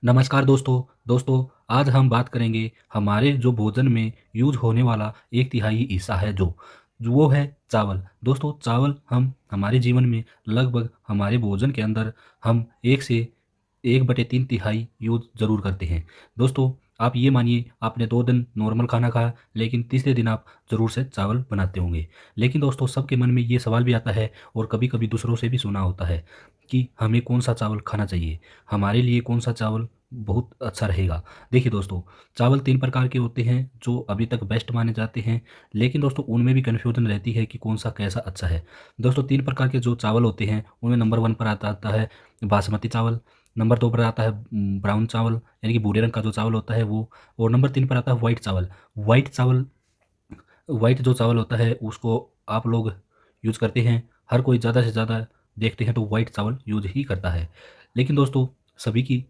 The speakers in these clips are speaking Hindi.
नमस्कार दोस्तों आज हम बात करेंगे हमारे जो भोजन में यूज़ होने वाला 1/3 हिस्सा है जो वो है चावल। दोस्तों चावल हम हमारे जीवन में लगभग हमारे भोजन के अंदर हम 1 से 1/3 यूज़ ज़रूर करते हैं। दोस्तों आप ये मानिए आपने 2 दिन नॉर्मल खाना खाया लेकिन तीसरे दिन आप ज़रूर से चावल बनाते होंगे। लेकिन दोस्तों सबके मन में ये सवाल भी आता है और कभी-कभी दूसरों से भी सुना होता है कि हमें कौन-सा चावल खाना चाहिए? हमारे लिए कौन-सा चावल बहुत अच्छा रहेगा। देखिए दोस्तों, चावल 3 प्रकार के होते हैं जो अभी तक बेस्ट माने जाते हैं, लेकिन दोस्तों उनमें भी कन्फ्यूज़न रहती है कि कौन-सा कैसा अच्छा है। दोस्तों 3 प्रकार के जो चावल होते हैं, उनमें नंबर 1 पर आता आता है बासमती चावल, नंबर 2 पर आता है ब्राउन चावल यानी कि भूरे रंग का जो चावल होता है वो और नंबर 3 पर आता है व्हाइट चावल। व्हाइट चावल व्हाइट जो चावल होता है उसको आप लोग यूज़ करते हैं, हर कोई ज़्यादा से ज़्यादा देखते हैं तो व्हाइट चावल यूज़ ही करता है। लेकिन दोस्तों सभी की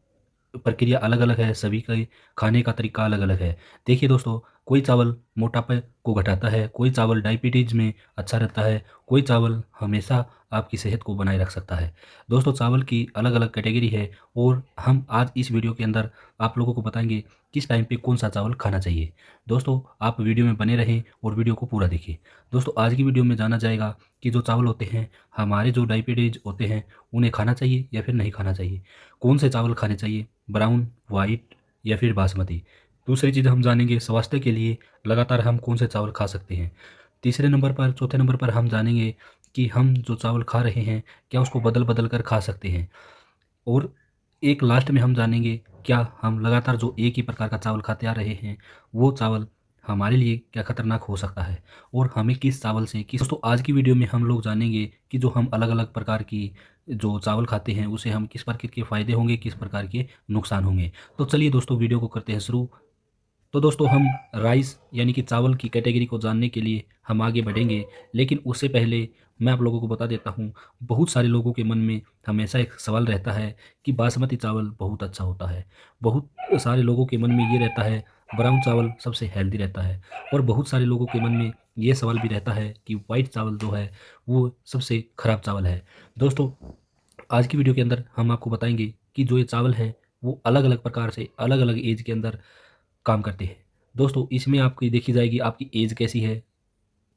प्रक्रिया अलग-अलग है, सभी के खाने का तरीका अलग-अलग है। देखिए दोस्तों, कोई चावल मोटापे को घटाता है, कोई चावल डायबिटीज़ में अच्छा रहता है, कोई चावल हमेशा आपकी सेहत को बनाए रख सकता है। दोस्तों चावल की अलग-अलग कैटेगरी है और हम आज इस वीडियो के अंदर आप लोगों को बताएँगे किस टाइम पे कौन-सा चावल खाना चाहिए। दोस्तों आप वीडियो में बने रहें और वीडियो को पूरा देखिए। दोस्तों आज की वीडियो में जाना जाएगा कि जो चावल होते हैं, हमारे जो डायबिटीज़ होते हैं, उन्हें खाना चाहिए या फिर नहीं खाना चाहिए? कौन से चावल खाने चाहिए? ब्राउन, व्हाइट या फिर बासमती। दूसरी चीज़ हम जानेंगे स्वास्थ्य के लिए लगातार हम कौन से चावल खा सकते हैं। तीसरे नंबर पर चौथे नंबर पर हम जानेंगे कि हम जो चावल खा रहे हैं, क्या उसको बदल-बदल कर खा सकते हैं। और एक लास्ट में हम जानेंगे क्या हम लगातार जो एक ही प्रकार का चावल खाते आ रहे हैं, वो चावल हमारे लिए क्या खतरनाक हो सकता है और हमें किस चावल से किस दोस्तों आज की वीडियो में हम लोग जानेंगे कि जो हम अलग-अलग प्रकार की जो चावल खाते हैं, उसे हम किस प्रकार के फ़ायदे होंगे, किस प्रकार के नुकसान होंगे। तो चलिए दोस्तों वीडियो को करते हैं शुरू। तो दोस्तों हम राइस यानी कि चावल की कैटेगरी को जानने के लिए हम आगे बढ़ेंगे, लेकिन उससे पहले मैं आप लोगों को बता देता हूँ, बहुत सारे लोगों के मन में हमेशा एक सवाल रहता है कि बासमती चावल बहुत अच्छा होता है। बहुत सारे लोगों के मन में ये रहता है ब्राउन चावल सबसे हेल्दी रहता है और बहुत सारे लोगों के मन में ये सवाल भी रहता है कि व्हाइट चावल जो है वो सबसे खराब चावल है। दोस्तों आज की वीडियो के अंदर हम आपको बताएँगे कि जो ये चावल हैं, वो अलग-अलग प्रकार से अलग-अलग ऐज के अंदर काम करते हैं। दोस्तों इसमें आपकी देखी जाएगी आपकी ऐज कैसी है,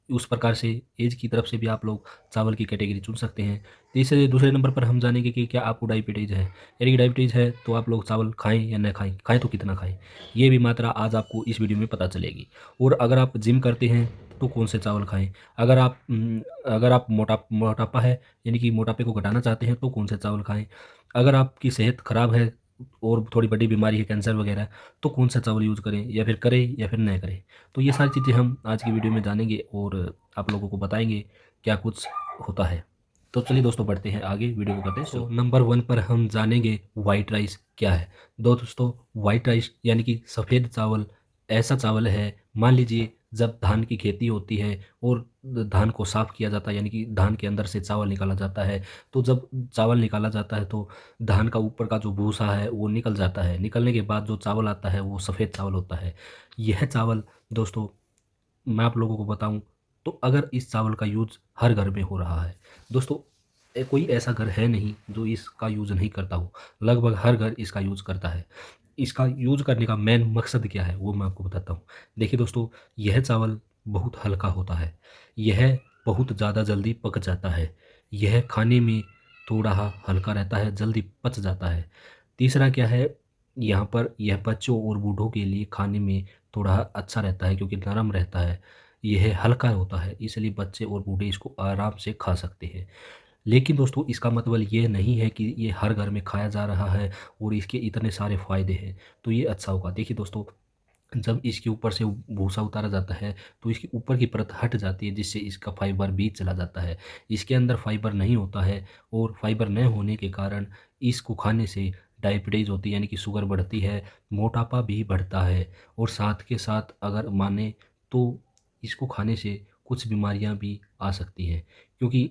उस प्रकार से ऐज की तरफ से भी आप लोग चावल की कैटेगरी चुन सकते हैं। तीसरे दूसरे नंबर पर हम जानेंगे कि क्या आपको डायबिटीज़ है, यानी कि डायबिटीज़ है तो आप लोग चावल खाएँ या ना खाएँ, खाएँ तो कितना खाएँ? ये भी मात्रा आज आपको इस वीडियो में पता चलेगी। और अगर आप जिम करते हैं तो कौन से चावल खाएँ? अगर आप मोटापा है यानी कि मोटापे को घटाना चाहते हैं तो कौन से चावल खाएँ? अगर आपकी सेहत खराब है और थोड़ी बड़ी बीमारी है कैंसर वगैरह, तो कौन सा चावल यूज़ करें या फिर ना करें? तो ये सारी चीज़ें हम आज की वीडियो में जानेंगे और आप लोगों को बताएँगे क्या कुछ होता है। तो चलिए दोस्तों बढ़ते हैं आगे, वीडियो को करते हैं शुरू। नंबर 1 पर हम जानेंगे व्हाइट राइस क्या है। दोस्तों व्हाइट राइस यानी कि सफ़ेद चावल ऐसा चावल है, मान लीजिए जब धान की खेती होती है और धान को साफ़ किया जाता है यानी कि धान के अंदर से चावल निकाला जाता है, तो जब चावल निकाला जाता है तो धान का ऊपर का जो भूसा है वो निकल जाता है। निकलने के बाद जो चावल आता है वो सफ़ेद चावल होता है। यह चावल दोस्तों मैं आप लोगों को बताऊँ तो अगर इस चावल का यूज़ हर घर में हो रहा है, दोस्तों कोई ऐसा घर है नहीं जो इसका यूज़ नहीं करता हो, लगभग हर घर इसका यूज़ करता है। इसका यूज़ करने का मेन मकसद क्या है वो मैं आपको बताता हूँ। देखिए दोस्तों यह चावल बहुत हल्का होता है, यह बहुत ज़्यादा जल्दी पक जाता है, यह खाने में थोड़ा हल्का रहता है, जल्दी पच जाता है। तीसरा क्या है, यहाँ पर यह बच्चों और बूढ़ों के लिए खाने में थोड़ा अच्छा रहता है क्योंकि नरम रहता है। यह हल्का होता है इसलिए बच्चे और बूढ़े इसको आराम से खा सकते हैं। लेकिन दोस्तों इसका मतलब ये नहीं है कि ये हर घर में खाया जा रहा है और इसके इतने सारे फ़ायदे हैं, तो ये अच्छा होगा। देखिए दोस्तों जब इसके ऊपर से भूसा उतारा जाता है तो इसकी ऊपर की परत हट जाती है जिससे इसका फाइबर भी चला जाता है। इसके अंदर फाइबर नहीं होता है और फाइबर न होने के कारण इसको खाने से डायबिटीज़ होती है यानी कि शुगर बढ़ती है, मोटापा भी बढ़ता है और साथ के साथ अगर माने तो इसको खाने से कुछ बीमारियां भी आ सकती हैं। क्योंकि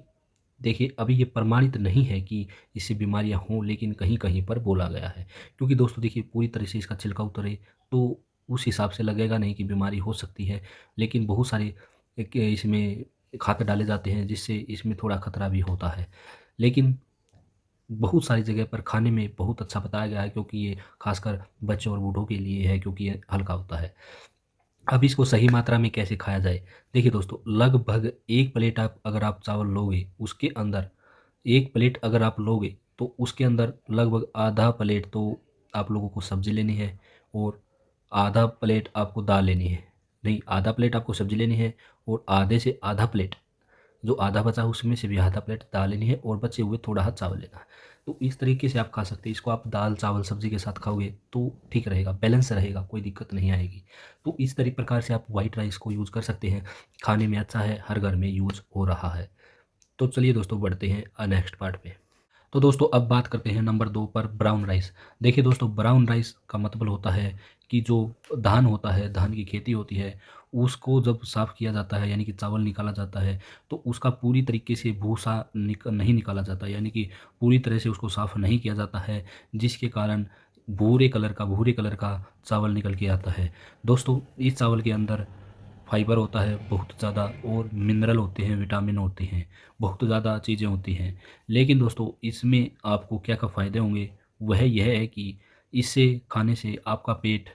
देखिए अभी ये प्रमाणित नहीं है कि इससे बीमारियां हों लेकिन कहीं-कहीं पर बोला गया है। क्योंकि दोस्तों देखिए पूरी तरह से इसका छिलका उतरे तो उस हिसाब से लगेगा नहीं कि बीमारी हो सकती है। लेकिन बहुत सारे एक इसमें खाकर डाले जाते हैं जिससे इसमें थोड़ा खतरा भी होता है। लेकिन बहुत सारी जगह पर खाने में बहुत अच्छा बताया गया है, क्योंकि ये खासकर बच्चों और बूढ़ों के लिए है, क्योंकि ये हल्का होता है। अब इसको सही मात्रा में कैसे खाया जाए? देखिए दोस्तों, लगभग 1 प्लेट अगर आप चावल लोगे, उसके अंदर 1 प्लेट अगर आप लोगे, तो उसके अंदर लगभग आधा प्लेट तो आप लोगों को सब्ज़ी लेनी है, और आधा प्लेट आपको दाल लेनी है। नहीं, आधा प्लेट आपको सब्ज़ी लेनी है, और आधे से आधा प्लेट, जो आधा बचा उसमें से भी आधा प्लेट दाल लेनी है, और बचे हुए थोड़ा सा चावल लेना है। तो इस तरीके से आप खा सकते हैं। इसको आप दाल, चावल, सब्ज़ी के साथ खाओगे तो ठीक रहेगा, बैलेंस रहेगा, कोई दिक्कत नहीं आएगी। तो इस प्रकार से आप व्हाइट राइस को यूज़ कर सकते हैं। खाने में अच्छा है, हर घर में यूज़ हो रहा है। तो चलिए दोस्तों, बढ़ते हैं नेक्स्ट पार्ट पे। तो दोस्तों, अब बात करते हैं नंबर 2 पर, ब्राउन राइस। देखिए दोस्तों, ब्राउन राइस का मतलब होता है कि जो धान होता है, धान की खेती होती है, उसको जब साफ़ किया जाता है, यानी कि चावल निकाला जाता है, तो उसका पूरी तरीके से भूसा नहीं निकाला जाता, यानी कि पूरी तरह से उसको साफ़ नहीं किया जाता है, जिसके कारण भूरे कलर का चावल निकल के आता है। दोस्तों, इस चावल के अंदर फाइबर होता है बहुत ज़्यादा, और मिनरल होते हैं, विटामिन होते हैं, बहुत ज़्यादा चीज़ें होती हैं। लेकिन दोस्तों, इसमें आपको क्या-क्या फ़ायदे होंगे, वह यह है कि इसे खाने से आपका पेट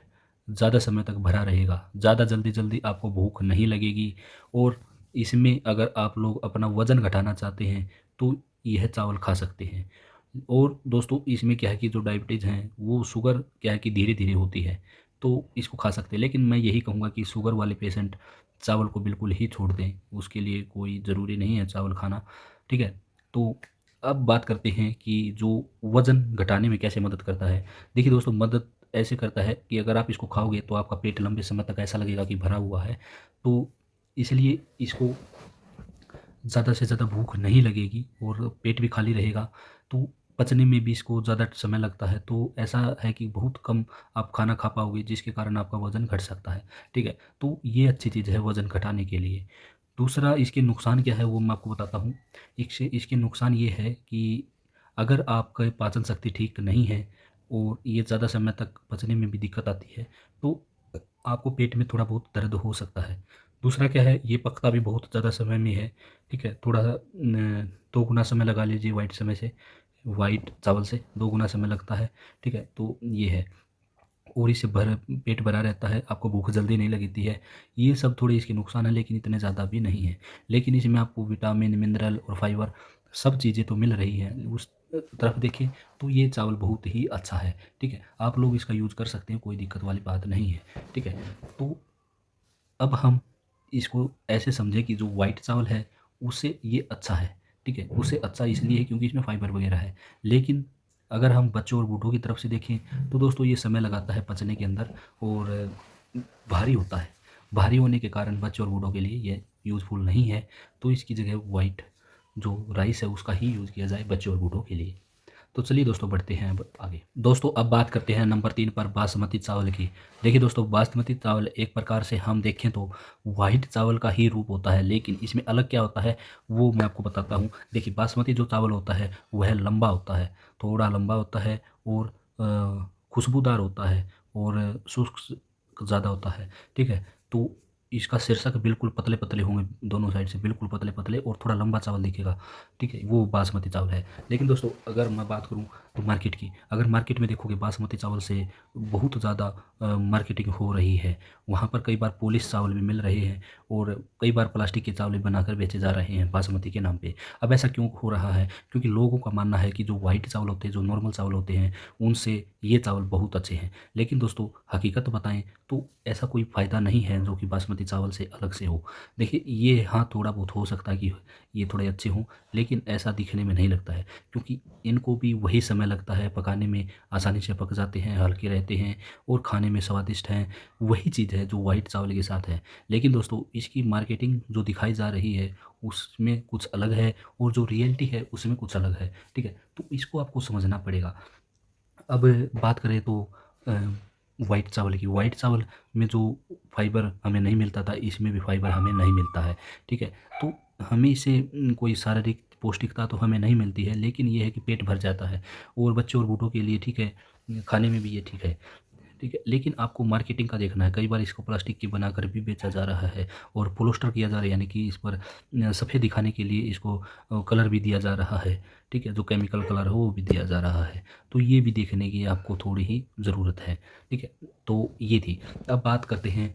ज़्यादा समय तक भरा रहेगा, ज़्यादा जल्दी-जल्दी आपको भूख नहीं लगेगी, और इसमें अगर आप लोग अपना वज़न घटाना चाहते हैं, तो यह चावल खा सकते हैं। और दोस्तों, इसमें क्या है कि जो डायबिटीज़ हैं, वो शुगर क्या है कि धीरे-धीरे होती है, तो इसको खा सकते हैं। लेकिन मैं यही कहूँगा कि शुगर वाले पेशेंट चावल को बिल्कुल ही छोड़ दें, उसके लिए कोई ज़रूरी नहीं है चावल खाना, ठीक है? तो अब बात करते हैं कि जो वज़न घटाने में कैसे मदद करता है। देखिए दोस्तों, मदद ऐसे करता है कि अगर आप इसको खाओगे तो आपका पेट लंबे समय तक ऐसा लगेगा कि भरा हुआ है, तो इसलिए इसको ज़्यादा से ज़्यादा भूख नहीं लगेगी, और पेट भी खाली रहेगा, तो पचने में भी इसको ज़्यादा समय लगता है। तो ऐसा है कि बहुत कम आप खाना खा पाओगे, जिसके कारण आपका वज़न घट सकता है, ठीक है? तो ये अच्छी चीज़ है वज़न घटाने के लिए। दूसरा, इसके नुकसान क्या है वो मैं आपको बताता हूँ। इसके नुकसान ये है कि अगर आपका पाचन शक्ति ठीक नहीं है, और ये ज़्यादा समय तक पचने में भी दिक्कत आती है, तो आपको पेट में थोड़ा बहुत दर्द हो सकता है। दूसरा क्या है, ये पकता भी बहुत ज़्यादा समय में है, ठीक है? थोड़ा-सा 2 गुना समय लगा लीजिए व्हाइट चावल से 2 गुना समय लगता है, ठीक है? तो ये है, और इससे पेट भरा रहता है, आपको भूख जल्दी नहीं लगती है। ये सब थोड़े इसके नुकसान हैं, लेकिन इतने ज़्यादा भी नहीं हैं। लेकिन इसमें आपको विटामिन, मिनरल और फाइबर सब चीज़ें तो मिल रही हैं। उस तरफ देखें तो ये चावल बहुत ही अच्छा है, ठीक है? आप लोग इसका यूज़ कर सकते हैं, कोई दिक्कत वाली बात नहीं है, ठीक है? तो अब हम इसको ऐसे समझें कि जो व्हाइट चावल है, उससे ये अच्छा है, ठीक है? उससे अच्छा इसलिए है क्योंकि इसमें फाइबर वगैरह है। लेकिन अगर हम बच्चों और बूढ़ों की तरफ से देखें, तो दोस्तों ये समय लगाता है पचने के अंदर, और भारी होता है। भारी होने के कारण बच्चों और बूढ़ों के लिए ये यूज़फुल नहीं है, तो इसकी जगह व्हाइट जो राइस है उसका ही यूज़ किया जाए बच्चों और बूढ़ों के लिए। तो चलिए दोस्तों, बढ़ते हैं अब आगे। दोस्तों, अब बात करते हैं नंबर 3 पर, बासमती चावल की। देखिए दोस्तों, बासमती चावल एक प्रकार से हम देखें तो व्हाइट चावल का ही रूप होता है, लेकिन इसमें अलग क्या होता है वो मैं आपको बताता हूँ। देखिए, बासमती जो चावल होता है वह लंबा होता है, थोड़ा लंबा होता है, और खुशबूदार होता है, और शुष्क ज़्यादा होता है, ठीक है? तो इसका शीर्षक बिल्कुल पतले-पतले होंगे, दोनों साइड से बिल्कुल पतले-पतले, और थोड़ा लंबा चावल दिखेगा, ठीक है? वो बासमती चावल है। लेकिन दोस्तों, अगर मैं बात करूँ तो मार्केट की, अगर मार्केट में देखोगे बासमती चावल से बहुत ज़्यादा मार्केटिंग हो रही है। वहाँ पर कई बार पॉलिश चावल भी मिल रहे हैं, और कई बार प्लास्टिक के चावल बनाकर बेचे जा रहे हैं बासमती के नाम पे। अब ऐसा क्यों हो रहा है? क्योंकि लोगों का मानना है कि जो व्हाइट चावल होते हैं, जो नॉर्मल चावल होते हैं, उनसे ये चावल बहुत अच्छे हैं। लेकिन दोस्तों, हकीकत बताएँ तो ऐसा कोई फ़ायदा नहीं है जो कि बासमती चावल से अलग से हो। देखिए, ये हाँ, थोड़ा बहुत हो सकता है कि ये थोड़े अच्छे हों, लेकिन ऐसा दिखने में नहीं लगता है, क्योंकि इनको भी वही समय लगता है पकाने में, आसानी से पक जाते हैं, हल्के रहते हैं, और खाने में स्वादिष्ट हैं। वही चीज़ है जो व्हाइट चावल के साथ है। लेकिन दोस्तों, इसकी मार्केटिंग जो दिखाई जा रही है उसमें कुछ अलग है, और जो रियलिटी है उसमें कुछ अलग है, ठीक है? तो इसको आपको समझना पड़ेगा। अब बात करें तो अ, व्हाइट चावल की, व्हाइट चावल में जो फाइबर हमें नहीं मिलता था, इसमें भी फाइबर हमें नहीं मिलता है, ठीक है? तो हमें इससे कोई शारीरिक पौष्टिकता तो हमें नहीं मिलती है, लेकिन ये है कि पेट भर जाता है, और बच्चों और बूढ़ों के लिए ठीक है, खाने में भी ये ठीक है। ठीक है। लेकिन आपको मार्केटिंग का देखना है, कई बार इसको प्लास्टिक की बनाकर भी बेचा जा रहा है और पॉलिस्टर किया जा रहा है, यानी कि इस पर सफ़ेद दिखाने के लिए इसको कलर भी दिया जा रहा है, ठीक है, जो केमिकल कलर है वो भी दिया जा रहा है। तो ये भी देखने की आपको थोड़ी ही ज़रूरत है, ठीक है। तो ये थी। अब बात करते हैं,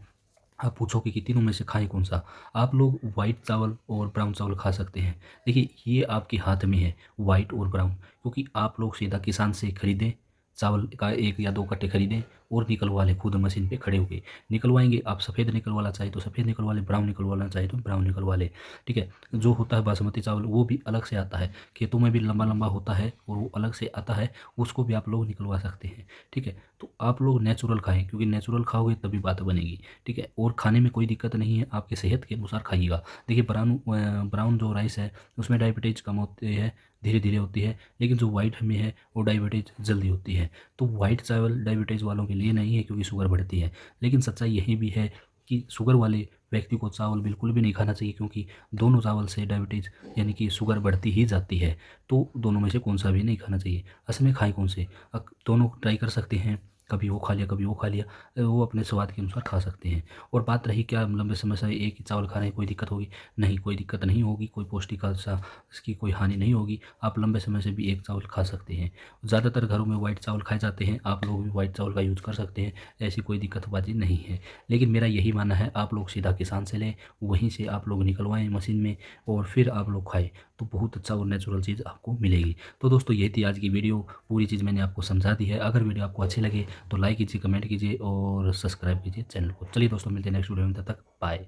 आप पूछोगे कि तीनों में से खाएँ कौन-सा? आप लोग व्हाइट चावल और ब्राउन चावल खा सकते हैं। देखिए, ये आपके हाथ में है, व्हाइट और ब्राउन, क्योंकि आप लोग सीधा किसान से खरीदें, चावल का 1 या 2 कट्टे खरीदें और निकलवा लें खुद मशीन पे खड़े होके। निकलवाएँगे, आप सफ़ेद निकलवाना चाहें तो सफ़ेद निकलवा लें, ब्राउन निकलवाना चाहें तो ब्राउन निकलवा लें, ठीक है। जो होता है बासमती चावल, वो भी अलग से आता है, खेतों में भी लंबा-लंबा होता है और वो अलग से आता है, उसको भी आप लोग निकलवा सकते हैं, ठीक है। तो आप लोग नेचुरल खाएँ, क्योंकि नेचुरल खाओगे तभी बात बनेगी, ठीक है। और खाने में कोई दिक्कत नहीं है, आपकी सेहत के अनुसार खाइएगा। देखिए, ब्राउन जो राइस है उसमें डायबिटीज़ कम होती है, धीरे-धीरे होती है, लेकिन जो व्हाइट में है वो डायबिटीज़ जल्दी होती है। तो व्हाइट चावल डायबिटीज़ वालों के लिए नहीं है, क्योंकि शुगर बढ़ती है। लेकिन सच्चाई यही भी है कि शुगर वाले व्यक्ति को चावल बिल्कुल भी नहीं खाना चाहिए, क्योंकि दोनों चावल से डायबिटीज़ यानी कि शुगर बढ़ती ही जाती है। तो दोनों में से कौन-सा भी नहीं खाना चाहिए। ऐसे में खाएँ कौन से? दोनों ट्राई कर सकते हैं, कभी वो खा लिया, कभी वो खा लिया। वो अपने स्वाद के अनुसार खा सकते हैं। और बात रही क्या लंबे समय से एक ही चावल खाने में कोई दिक्कत होगी? नहीं, कोई दिक्कत नहीं होगी, कोई पौष्टिक सा इसकी कोई हानि नहीं होगी। आप लंबे समय से भी एक चावल खा सकते हैं। ज़्यादातर घरों में व्हाइट चावल खाए जाते हैं, आप लोग भी व्हाइट चावल का यूज़ कर सकते हैं, ऐसी कोई दिक्कतबाजी नहीं है। लेकिन मेरा यही मानना है, आप लोग सीधा किसान से लें, वहीं से आप लोग निकलवाएँ मशीन में और फिर आप लोग खाएँ, तो बहुत अच्छा और नेचुरल चीज़ आपको मिलेगी। तो दोस्तों, ये थी आज की वीडियो, पूरी चीज़ मैंने आपको समझा दी है। अगर वीडियो आपको अच्छी लगे तो लाइक कीजिए, कमेंट कीजिए और सब्सक्राइब कीजिए चैनल को। चलिए दोस्तों, मिलते हैं नेक्स्ट वीडियो में, तब तक बाय।